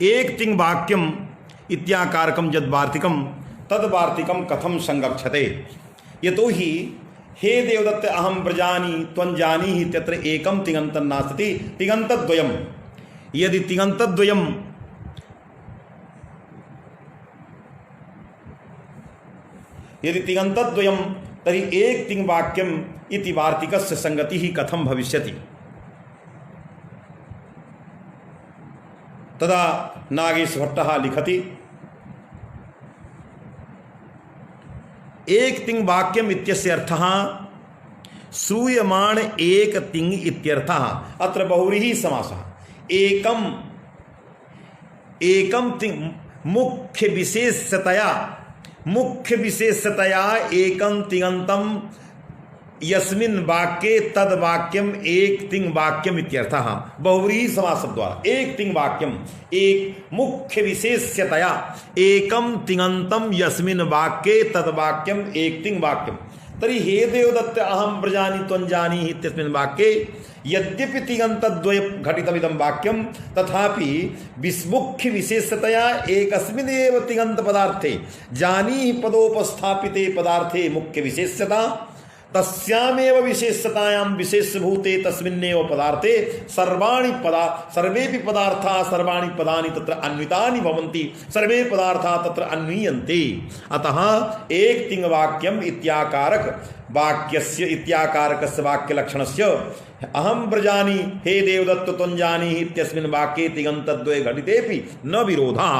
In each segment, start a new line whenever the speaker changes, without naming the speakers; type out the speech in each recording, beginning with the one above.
एक तिंग वाक्यम इत्याकारकम यद्वार्तिकम तद्वार्तिकम कथम संगक्षते। यतो ही हे देवदत्त अहम व्रजानि त्वंजानी ही तत्र एकम तिङन्तं नास्ति तिङन्तद्वयम्। यदि तिङन्तद्वयम् तर्हि एक तिंग वाक्यम इति वार्तिकस्य संगति ही कथम भविष्यति। तदा नागेश भट्टः लिखति एक तिंग वाक्यम इत्यस्य अर्थः श्रूयमाण एक तिंग इत्यर्थः। अत्र बहुव्रीहि समासः। एकम तिंग मुख्य विशेषतया एकं तिङन्तं यस्मिन् वाक्ये तद वाक्यम एक तिंग वाक्यम इत्यर्थः। बहुव्रीहि समास द्वारा एक तिंग वाक्यम एक मुख्य विशेषतया एकम तिङन्तं यस्मिन् वाक्ये तद वाक्यम एक तिंग वाक्यम। तर्हि हे देवदत्त अहम व्रजानि त्वंजानी इत्यस्मिन् वाक्ये यद्यपि तिङन्तद्वय घटितमिदं वाक्यं तथापि मुख्य विशेषतया एकस्मिन्नेव तिङन्त पदार्थे जानी पदोपस्थापिते पदार्थे मुख्य विशेषता तस्यामेव विशेषतायां विशेषभूते तस्मिन्नेव पदार्थे सर्वेपि पदार्थाः सर्वाणि पदानि तत्र अन्वितानि भवन्ति सर्वे पदार्थाः तत्र अन्वीयन्ते। अतः एक तिंग वाक्यम इत्याकारक वाक्यस्य इत्याकारकस्य वाक्यलक्षणस्य अहम व्रजानि हे देवदत्त त्वंजानी इत्यस्मिन् वाक्ये तिङन्तद्वये घटितेपि न विरोधः।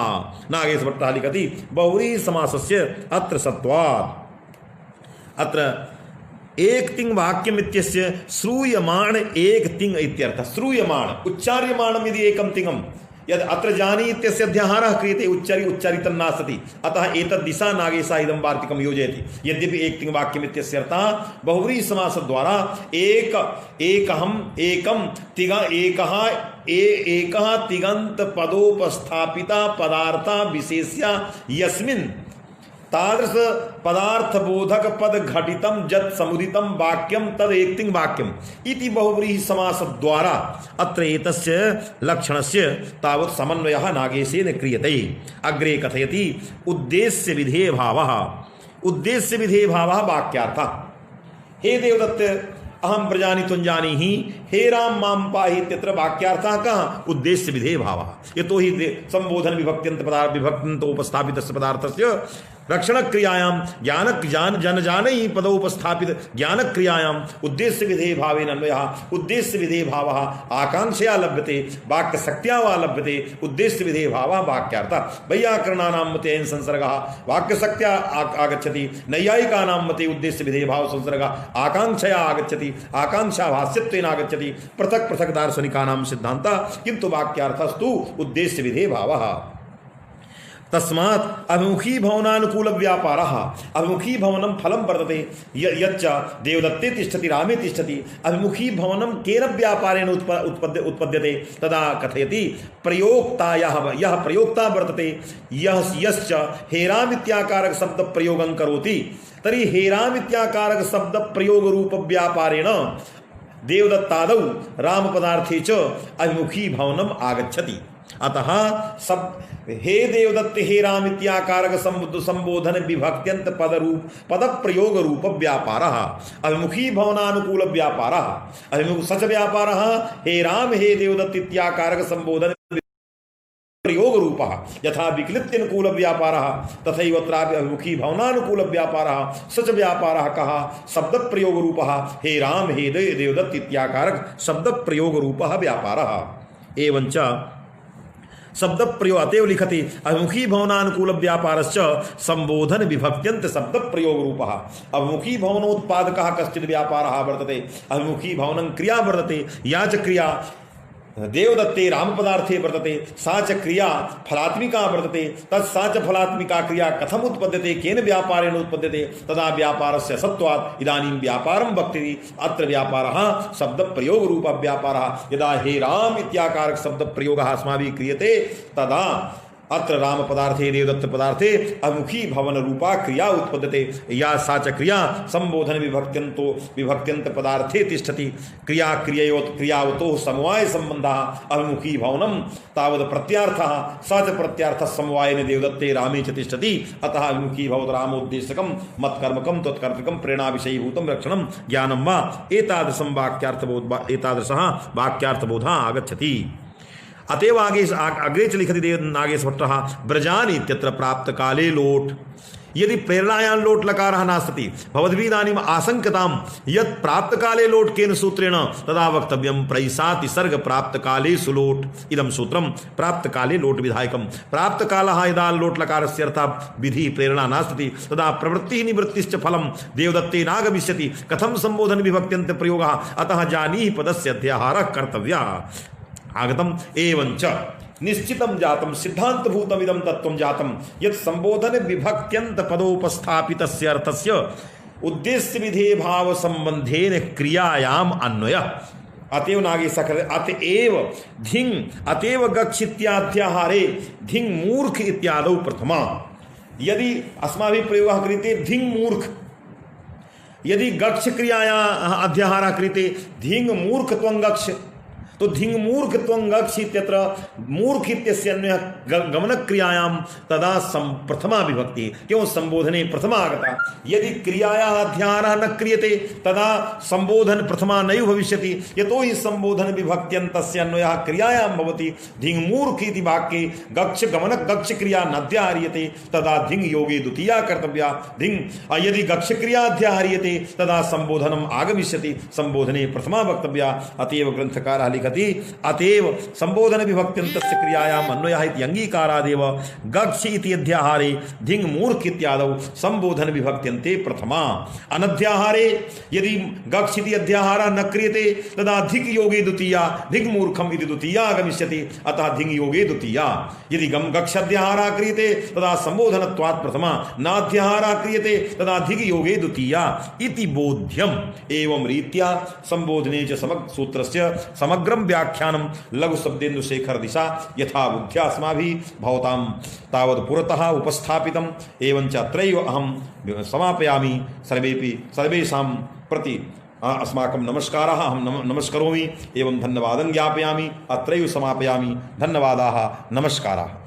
नागेश भट्टः लिखति बहुव्रीहि समासस्य अत्र सत्वात्। अत्र एक तिंग वाक्यम इत्यस्य श्रूयमाण एक तिंग इत्यर्थः। श्रूयमाण उच्चार्यमाणं यदि एकं तिङं यद् अत्र जानी इत्यस्य अध्याहारः क्रियते उच्चारितं नास्ति। अतः एतद् दिशा नागेशः इदं वार्तिकं योजयति। यद्यपि एक तिंग वाक्यम इत्यस्य अर्थः बहुव्रीहि समास द्वारा एकः तिङन्त पदोपस्थापिता पदार्था विशेष्या यस्मिन् तादृश पदार्थ बोधक पद घटितम जत समुदितम वाक्यम तद एक तिंग वाक्यम इति बहुव्रीहि समास द्वारा अत्र एतस्य लक्षणस्य तावत् समन्वयः नागेशेन क्रियते। अग्रे कथयति उद्देश्य विधेय भावः वाक्यार्थः। हे देवदत्त अहम व्रजानि त्वंजानी ही हे राम माम पाहि इत्यत्र वाक्यार्थः कः उद्देश्य विधेय भावः। यतो हि संबोधन विभक्त्यन्त उपस्थापितस्य पदार्थस्य रक्षण क्रियायां जनजानै पदोपस्थापित ज्ञान क्रियायां उद्देश्य विधेय भावेन अन्वयः। उद्देश्य विधेय भावः आकांक्षया लभ्यते वाक्यशक्त्या वा लभ्यते। उद्देश्य विधेय भावः वाक्यार्थः। वैयाकरणानां मते अयं संसर्गः वाक्यशक्त्या आगच्छति। नैयायिकानां मते उद्देश्य विधेय भाव संसर्गः आकांक्षया आगच्छति आकांक्षा भाष्यत्वेन आगच्छति। पृथक पृथक दार्शनिकानां सिद्धान्तः किन्तु वाक्यार्थस्तु उद्देश्य विधेय भावः। तस्मात् अभिमुखी भवनानुकूल व्यापारः अभिमुखी भवनं फलं वर्तते यच्च देवदत्ते तिष्ठति रामे तिष्ठति। अभिमुखी भवनं केन व्यापारेण उत्पद्यते तदा कथयति प्रयोक्तायाः यः प्रयोक्ता वर्तते यश्च हेराम इत्याकारक शब्द प्रयोगं करोति तर्हि हेराम इत्याकारक शब्द प्रयोग रूप व्यापारेण देवदत्तादौ राम पदार्थे च अभिमुखी भवनम आगच्छति। अतः सब हे देवदत्त हे राम इत्याकारक संबोधन विभक्त्यंत पद प्रयोग रूप व्यापारः अभिमुखी भवनानुकूल व्यापारः अभिमुख सच व्यापारः हे राम हे देवदत्त इत्याकारक संबोधन प्रयोग रूपः यथा विक्लिप्त्यनुकूल व्यापारः तथैव अत्रापि अभिमुखी भवनानुकूल व्यापारः सच व्यापारः कः शब्द प्रयोग रूपः हे राम हे देवदत्त इत्याकारक शब्द प्रयोग रूपः व्यापारः। एवंच शब्द प्रयोग अतएव लिखति अभिमुखी भवनानुकूल व्यापारश्च संबोधन विभक्त्यंत शब्द प्रयोग रूपः। अभिमुखी भवनोत्पादकः कश्चित् व्यापारः वर्तते अभिमुखी भवनं क्रिया वर्तते या च क्रिया देवदत्ते राम पदार्थे वर्तते सा च क्रिया फलात्मिका वर्तते तत्सा च फलात्मिका क्रिया कथम उत्पद्यते केन व्यापारेण उत्पद्यते तदा व्यापारस्य सत्वात् इदानीं व्यापारं वक्ति। अत्र व्यापारः शब्द प्रयोग रूप व्यापारः। यदा हे राम इत्याकारक शब्द प्रयोगः अस्माभिः क्रियते तदा अत्र राम पदार्थे देवदत्त पदार्थे अभिमुखी भवन रूपा क्रिया उत्पद्यते या सा च क्रिया संबोधन विभक्त्यंत पदार्थे तिष्ठति क्रिया क्रियावतो समवाय संबंधः अभिमुखी भवनम तावद प्रत्यार्थः स च प्रत्यार्थः समवायेन देवदत्ते रामे च तिष्ठति अतः अभिमुखी भवत रामोद्देश्यकम मत्कर्मकम तत्कर्तकम प्रेरणा विषयीभूतम रक्षणम ज्ञानम वा एतादृशं वाक्यार्थबोधः आगच्छति। अतएव अग्रे च लिखति देव नागेशभट्टः ब्रजानि इत्यत्र प्राप्त काले लोट यदि प्रेरणायां लोट लकारः नास्ति भवद्भिदानीम् आशंकतां यत् प्राप्त काले लोट केन सूत्रेण तदा वक्तव्यं प्रैसाति सर्ग प्राप्त काले सुलोट इदं सूत्रं प्राप्त काले लोट विधायकं प्राप्त कालः यदा लोट लकारस्य अर्थः विधि प्रेरणा नास्ति तदा प्रवृत्तिः निवृत्तिश्च फलं देवदत्ते नागमिष्यति कथं संबोधन विभक्त्यन्त प्रयोगः अतः जानीहि पदस्य अध्याहारः कर्तव्यः। आगतम एवंच निश्चितम जातम सिद्धांतभूतम इदम तत्वम जातम यत् संबोधन विभक्त्यंत पदोपस्थापितस्य अर्थस्य उद्देश्य विधेय भाव संबंधेन क्रियायाम अन्वय अतएव नागेशकर अतएव धिंग अतएव गच्छ इत्याद्याहारे धिंग मूर्ख इत्यादौ प्रथमा यदि अस्माभिः प्रयोगः क्रियते धिंग मूर्ख यदि गच्छ क्रियाया अध्याहारः क्रियते धिंग मूर्ख त्वं गच्छ तो धिंग मूर्ख त्वं गच्छ इत्यत्र मूर्ख इत्यस्य अन्वयः गमनक्रियायां तदा प्रथमा विभक्ति क्यों संबोधने प्रथमा आगता यदि क्रियायाः अध्याहारः न क्रियते तदा संबोधन प्रथमा नैव भविष्यति यतो हि संबोधन विभक्त्यन्तस्य अन्वयः क्रियायां भवति धिंग मूर्ख इति वाक्ये गच्छ गमन गच्छ क्रिया नध्याह्रियते तदा धिंग योगे द्वितीया कर्तव्या धिंग यदि गच्छ क्रिया अध्याह्रियते तदा संबोधनम् आगमिष्यति संबोधने प्रथमा वक्तव्या अतएव ग्रंथकारः लिखति अतएव संबोधन विभक्त्यन्तस्य क्रियायाम् अन्वयः इति अंगीकारादेव गच्छ इति अध्याहारे धिंग मूर्ख इत्यादौ संबोधन विभक्त्यन्ते प्रथमा अनध्याहारे यदि गच्छ इति अध्याहारः न क्रियते तदा धिक् योगे द्वितीया धिक् मूर्खम् इति द्वितीया आगमिष्यति अतः धिंग योगे द्वितीया यदि गच्छ अध्याहारः क्रियते तदा संबोधनत्वात् प्रथमा नाध्याहारः क्रियते तदा धिक् योगे द्वितीया इति बोध्यम् एवं रीत्या संबोधने च सूत्रस्य समग्रं व्याख्यानं लघु शब्देन्दु शेखर दिशा यथा बुद्ध्या अस्माभिः भवतां तावत् पुरतः उपस्थापितम् एवञ्च अत्रैव अहं समापयामि सर्वेषां प्रति अस्माकं नमस्कारः अहं नमस्करोमि एवं धन्यवादं ज्ञापयामि अत्रैव समापयामि धन्यवादाः नमस्काराः।